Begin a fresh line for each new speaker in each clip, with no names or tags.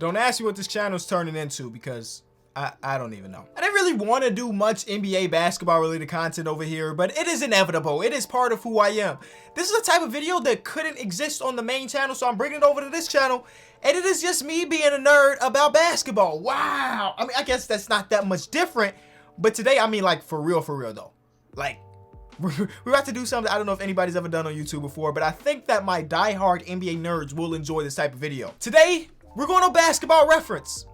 Don't ask me what this channel's turning into because I don't even know. I didn't really want to do much NBA basketball related content over here, but it is inevitable. It is part of who I am. This is a type of video that couldn't exist on the main channel, so I'm bringing it over to this channel, and it is just me being a nerd about basketball. Wow. I mean, I guess that's not that much different, but today, I mean, like, for real though. Like, we're about to do something I don't know if anybody's ever done on YouTube before, but I think that my diehard NBA nerds will enjoy this type of video. Today, we're going on Basketball Reference.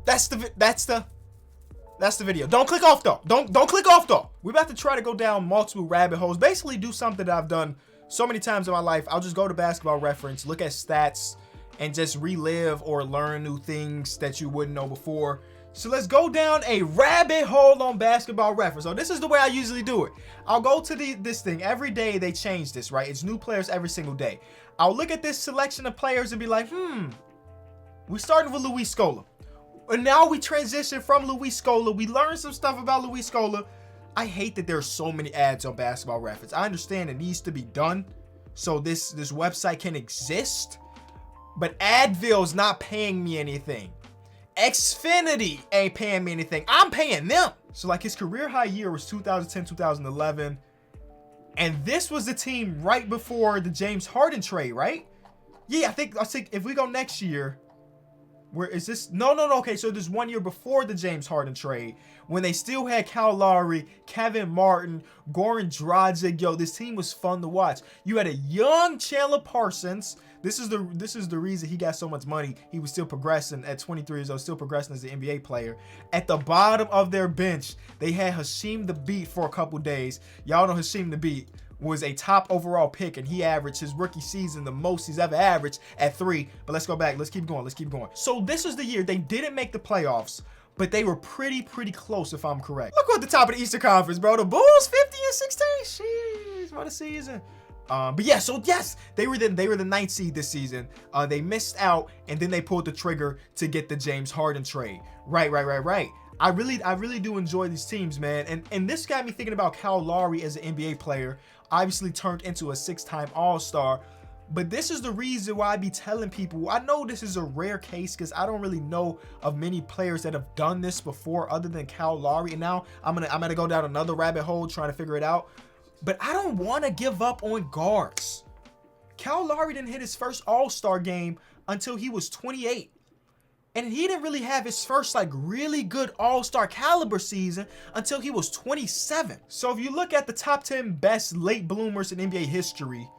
That's the video. Don't click off though. Don't click off though. We're about to try to go down multiple rabbit holes. Basically do something that I've done so many times in my life. I'll just go to Basketball Reference, look at stats, and just relive or learn new things that you wouldn't know before. So let's go down a rabbit hole on Basketball Reference. So this is the way I usually do it. I'll go to this thing. Every day they change this, right? It's new players every single day. I'll look at this selection of players and be like, we're starting with Luis Scola. And now we transition from Luis Scola. We learned some stuff about Luis Scola. I hate that there's so many ads on Basketball Reference. I understand it needs to be done so this website can exist, but Advil's not paying me anything. Xfinity ain't paying me anything. I'm paying them. So like his career high year was 2010, 2011. And this was the team right before the James Harden trade, right? Yeah, I think if we go next year, where is this? No. Okay, so there's 1 year before the James Harden trade when they still had Kyle Lowry, Kevin Martin, Goran Dragic. Yo, this team was fun to watch. You had a young Chandler Parsons. This is the reason he got so much money. He was still progressing at 23 years old, still progressing as an NBA player. At the bottom of their bench, they had Hasheem Thabeet for a couple days. Y'all know Hasheem Thabeet was a top overall pick, and he averaged his rookie season the most he's ever averaged at 3. But let's go back. Let's keep going. So this was the year they didn't make the playoffs, but they were pretty close, if I'm correct. Look at the top of the Eastern Conference, bro. The Bulls 50-16. Jeez, what a season. But yeah, so yes, they were the 9th seed this season. They missed out, and then they pulled the trigger to get the James Harden trade. Right. I really do enjoy these teams, man. And this got me thinking about Kyle Lowry as an NBA player. Obviously turned into a 6-time All-Star. But this is the reason why I be telling people, I know this is a rare case because I don't really know of many players that have done this before other than Kyle Lowry. And now I'm gonna go down another rabbit hole trying to figure it out. But I don't want to give up on guards. Kyle Lowry didn't hit his first All-Star game until he was 28. And he didn't really have his first like really good All-Star caliber season until he was 27. So if you look at the top 10 best late bloomers in NBA history,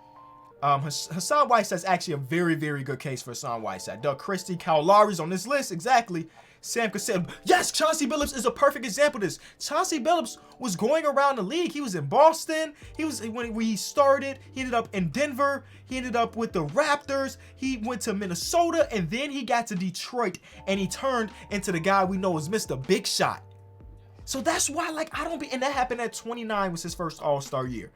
Hassan Whiteside's actually a very good case for Hassan Whiteside. Doug Christie, Kyle Lowry's on this list, exactly. Sam Cassell. Yes, Chauncey Billups is a perfect example of this. Chauncey Billups was going around the league. He was in Boston. When he started, he ended up in Denver. He ended up with the Raptors. He went to Minnesota, and then he got to Detroit, and he turned into the guy we know as Mr. Big Shot. So that's why, like, and that happened at 29 was his first All-Star year.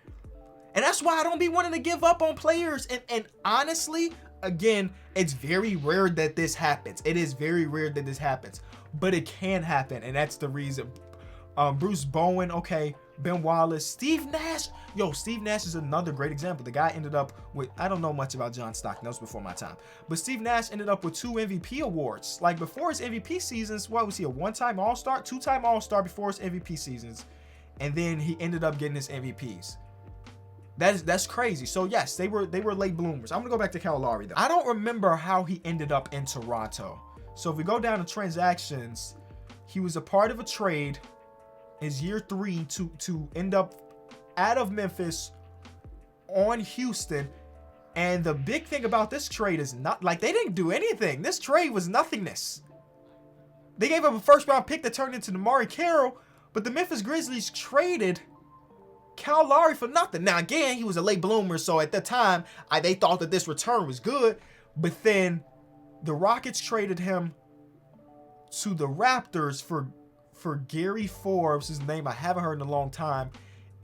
And that's why I don't be wanting to give up on players. And honestly, again, it's very rare that this happens. It is very rare that this happens, but it can happen, and that's the reason. Bruce Bowen, okay, Ben Wallace, Steve Nash. Yo, Steve Nash is another great example. The guy ended up with, I don't know much about John Stockton, that was before my time, but Steve Nash ended up with 2 MVP awards. Like before his MVP seasons, what was he, a 1-time All-Star, 2-time All-Star before his MVP seasons, and then he ended up getting his MVPs. That's crazy. So yes, they were late bloomers. I'm gonna go back to Kyle Lowry though. I don't remember how he ended up in Toronto. So if we go down to transactions, he was a part of a trade his year 3 to end up out of Memphis on Houston. And the big thing about this trade is not like they didn't do anything. This trade was nothingness. They gave up a 1st-round pick that turned into Damari Carroll, but the Memphis Grizzlies traded Kyle Lowry for nothing. Now again, he was a late bloomer, so at the time they thought that this return was good, but then the Rockets traded him to the Raptors for Gary Forbes, his name I haven't heard in a long time,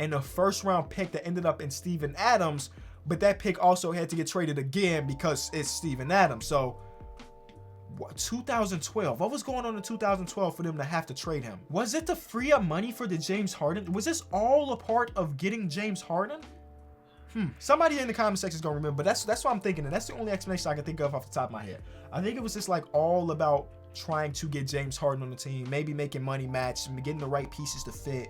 and a 1st-round pick that ended up in Steven Adams, but that pick also had to get traded again because it's Steven Adams. So 2012. What was going on in 2012 for them to have to trade him? Was it to free up money for the James Harden? Was this all a part of getting James Harden? Somebody in the comment section is gonna remember, but that's what I'm thinking, and that's the only explanation I can think of off the top of my head. I think it was just like all about trying to get James Harden on the team, maybe making money match, getting the right pieces to fit.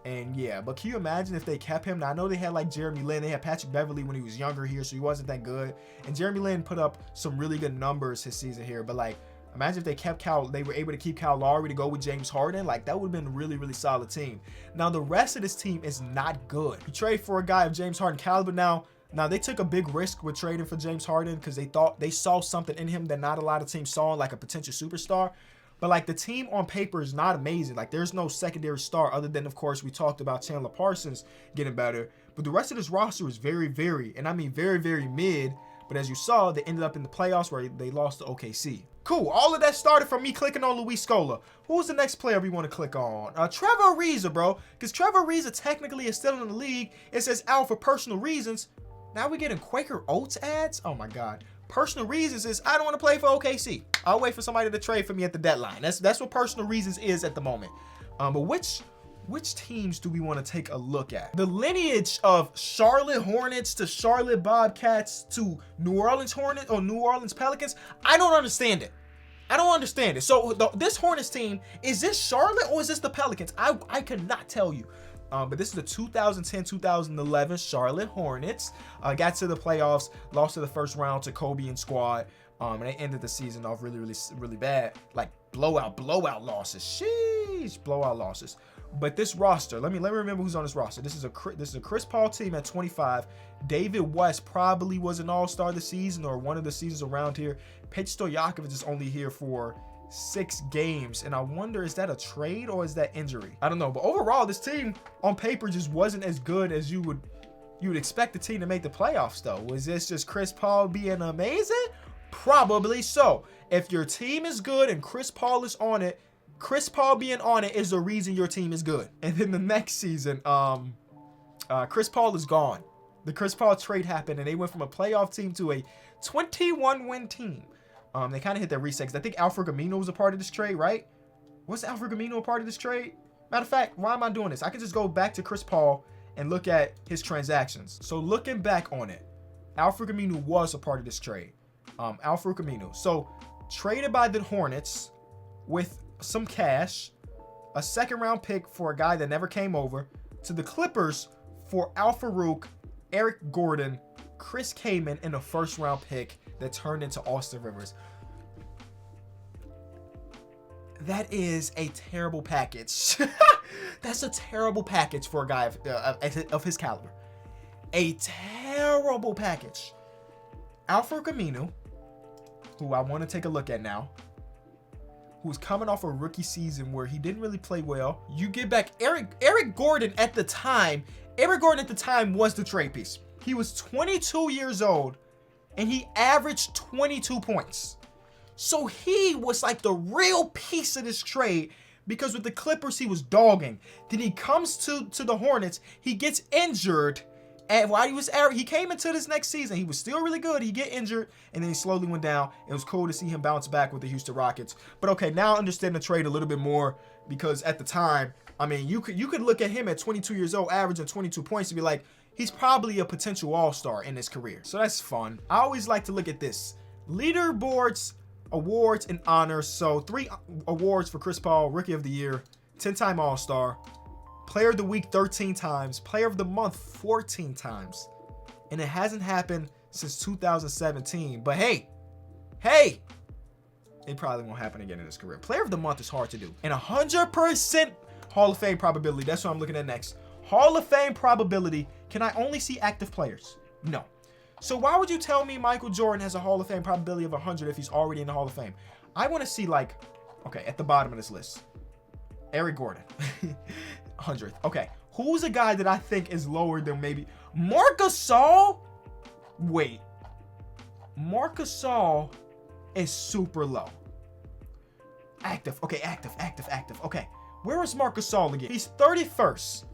And yeah, but can you imagine if they kept him? Now, I know they had like Jeremy Lin, they had Patrick Beverly when he was younger here, so he wasn't that good. And Jeremy Lin put up some really good numbers his season here, but like, imagine if they were able to keep Kyle Lowry to go with James Harden. Like, that would have been a really, really solid team. Now, the rest of this team is not good. You trade for a guy of James Harden caliber now. Now, they took a big risk with trading for James Harden because they saw something in him that not a lot of teams saw, like a potential superstar. But like, the team on paper is not amazing. Like, there's no secondary star other than, of course, we talked about Chandler Parsons getting better. But the rest of this roster is very, very, and I mean very, very mid. But as you saw, they ended up in the playoffs where they lost to OKC. Cool. All of that started from me clicking on Luis Scola. Who's the next player we want to click on? Trevor Ariza, bro. Because Trevor Ariza technically is still in the league. It says out for personal reasons. Now we're getting Quaker Oats ads? Oh my God. Personal reasons is I don't want to play for OKC. I'll wait for somebody to trade for me at the deadline. That's what personal reasons is at the moment. But which teams do we want to take a look at? The lineage of Charlotte Hornets to Charlotte Bobcats to New Orleans Hornets or New Orleans Pelicans, I don't understand it. I don't understand it. So this Hornets team, is this Charlotte or is this the Pelicans? I could not tell you. But this is the 2010-2011 Charlotte Hornets. Got to the playoffs, lost to the first round to Kobe and squad. And they ended the season off really, really, really bad. Like blowout losses. Sheesh, blowout losses. But this roster, let me remember who's on this roster. This is a Chris Paul team at 25. David West probably was an all-star this season or one of the seasons around here. Peja Stojakovic is only here for 6 games, and I wonder, is that a trade or is that injury? I don't know, but overall, this team on paper just wasn't as good as you would expect the team to make the playoffs, though. Was this just Chris Paul being amazing? Probably so. If your team is good and Chris Paul is on it, Chris Paul being on it is the reason your team is good. And then the next season, Chris Paul is gone. The Chris Paul trade happened, and they went from a playoff team to a 21-win team. They kind of hit their reset because I think Alfred Gamino was a part of this trade, right? Was Alfred Gamino a part of this trade? Matter of fact, why am I doing this? I can just go back to Chris Paul and look at his transactions. So looking back on it, Alfred Gamino was a part of this trade. Alfred Gamino. So traded by the Hornets with some cash, a 2nd-round pick for a guy that never came over, to the Clippers for Al Farouk, Eric Gordon, Chris Kaman, and a 1st-round pick that turned into Austin Rivers. That is a terrible package. That's a terrible package for a guy of his caliber. A terrible package. Alfred Gamino, who I want to take a look at now, who's coming off a rookie season where he didn't really play well. You get back Eric Gordon at the time. Eric Gordon at the time was the trade piece. He was 22 years old, and he averaged 22 points. So he was like the real piece of this trade because with the Clippers, he was dogging. Then he comes to the Hornets. He gets injured. And while he came into this next season, he was still really good. He get injured, and then he slowly went down. It was cool to see him bounce back with the Houston Rockets. But okay, now I understand the trade a little bit more because at the time, I mean, you could look at him at 22 years old, averaging 22 points, and be like, he's probably a potential all-star in his career. So that's fun. I always like to look at this. Leaderboards, awards, and honors. So 3 awards for Chris Paul, Rookie of the Year, 10-time All-Star, Player of the Week 13 times, Player of the Month 14 times. And it hasn't happened since 2017. But hey, it probably won't happen again in his career. Player of the Month is hard to do. And 100% Hall of Fame probability. That's what I'm looking at next. Hall of Fame probability. Can I only see active players? No. So why would you tell me Michael Jordan has a Hall of Fame probability of 100 if he's already in the Hall of Fame? I want to see, like, okay, at the bottom of this list, Eric Gordon, 100th. Okay, who's a guy that I think is lower than maybe Marc Gasol? Wait, Marc Gasol is super low. Active. Okay, active. Okay, where is Marc Gasol again? He's 31st.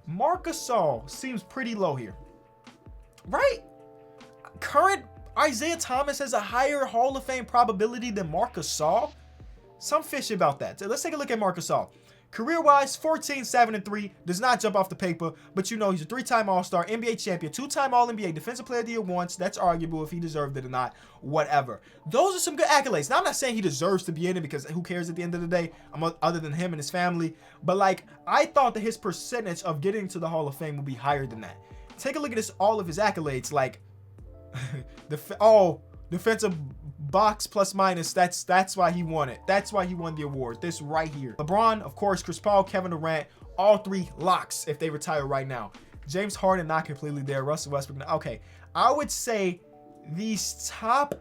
Marc Gasol seems pretty low here, right? Current Isaiah Thomas has a higher Hall of Fame probability than Marc Gasol. Some fishy about that. So let's take a look at Marc Gasol. Career-wise, 14, 7, and 3. Does not jump off the paper, but you know he's a 3-time All-Star, NBA champion, 2-time All-NBA, Defensive Player of the Year once. That's arguable if he deserved it or not. Whatever. Those are some good accolades. Now, I'm not saying he deserves to be in it because who cares at the end of the day, other than him and his family. But, like, I thought that his percentage of getting to the Hall of Fame would be higher than that. Take a look at all of his accolades. Like, defensive box plus minus. That's why he won it. That's why he won the award. This right here. LeBron, of course, Chris Paul, Kevin Durant, all 3 locks if they retire right now. James Harden not completely there. Russell Westbrook. Okay, I would say these top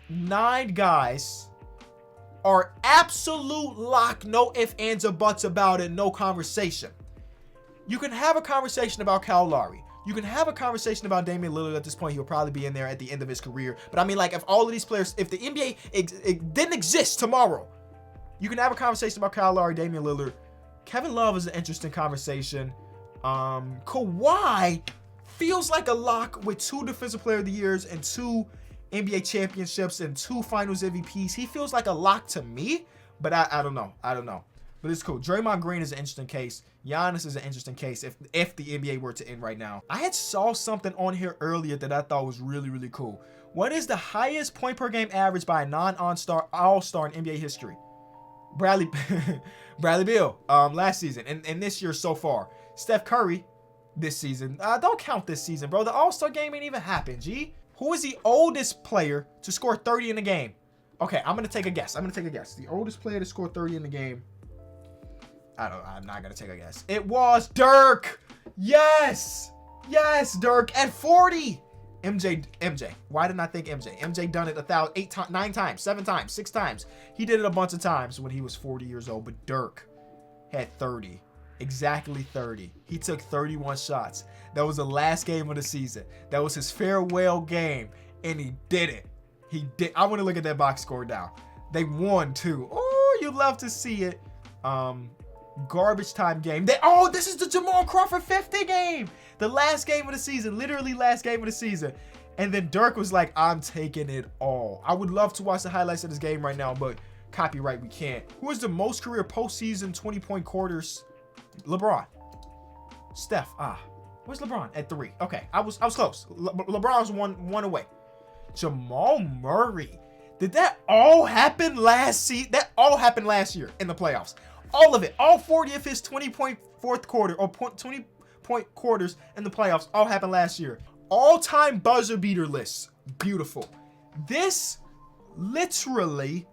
9 guys are absolute lock. No ifs, ands, or buts about it. No conversation. You can have a conversation about Kyle Lowry. You can have a conversation about Damian Lillard at this point. He'll probably be in there at the end of his career. But I mean, like, if all of these players, if the NBA it didn't exist tomorrow, you can have a conversation about Kyle Lowry, Damian Lillard. Kevin Love is an interesting conversation. Kawhi feels like a lock with 2 Defensive Player of the Years and 2 NBA championships and 2 Finals MVPs. He feels like a lock to me, but I don't know. I don't know. But it's cool. Draymond Green is an interesting case. Giannis is an interesting case if the NBA were to end right now. I had saw something on here earlier that I thought was really, really cool. What is the highest point per game average by a non-all-star in NBA history? Bradley Beal last season and this year so far. Steph Curry this season. Don't count this season, bro. The All-Star game ain't even happened, G. Who is the oldest player to score 30 in a game? Okay, I'm going to take a guess. The oldest player to score 30 in the game. I'm not going to take a guess. It was Dirk. Yes, Dirk at 40. MJ. Why didn't I think MJ? MJ done it 9 times, 7 times, 6 times. He did it a bunch of times when he was 40 years old, but Dirk had 30. Exactly 30. He took 31 shots. That was the last game of the season. That was his farewell game, and he did it. He did. I want to look at that box score now. They won too. Oh, you love to see it. Garbage time game. This is the Jamal Crawford 50 game. The last game of the season. Literally last game of the season. And then Dirk was like, I'm taking it all. I would love to watch the highlights of this game right now, but copyright, we can't. Who is the most career postseason 20-point quarters? LeBron. Steph. Where's LeBron? At 3. Okay, I was close. LeBron's one away. Jamal Murray. Did that all happen last season? That all happened last year in the playoffs. All of it. All 40 of his 20-point fourth quarter or 20-point quarters in the playoffs all happened last year. All-time buzzer beater lists. Beautiful. This literally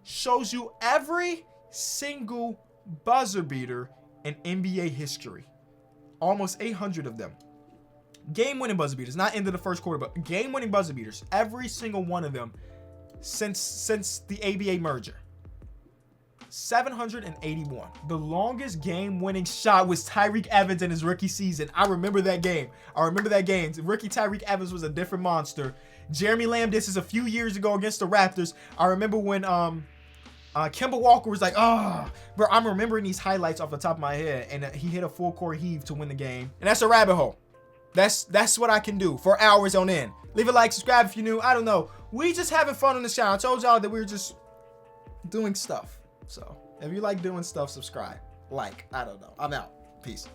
shows you every single buzzer beater in NBA history. Almost 800 of them. Game-winning buzzer beaters. Not into the first quarter, but game-winning buzzer beaters. Every single one of them since the ABA merger. 781. The longest game-winning shot was Tyreke Evans in his rookie season. I remember that game. Rookie Tyreke Evans was a different monster. Jeremy Lamb did this a few years ago against the Raptors. I remember when Kemba Walker was like, bro, I'm remembering these highlights off the top of my head, and he hit a full court heave to win the game. And that's a rabbit hole. That's what I can do for hours on end. Leave a like, subscribe if you're new. I don't know. We just having fun on the channel. I told y'all that we were just doing stuff. So if you like doing stuff, subscribe. Like, I don't know. I'm out. Peace.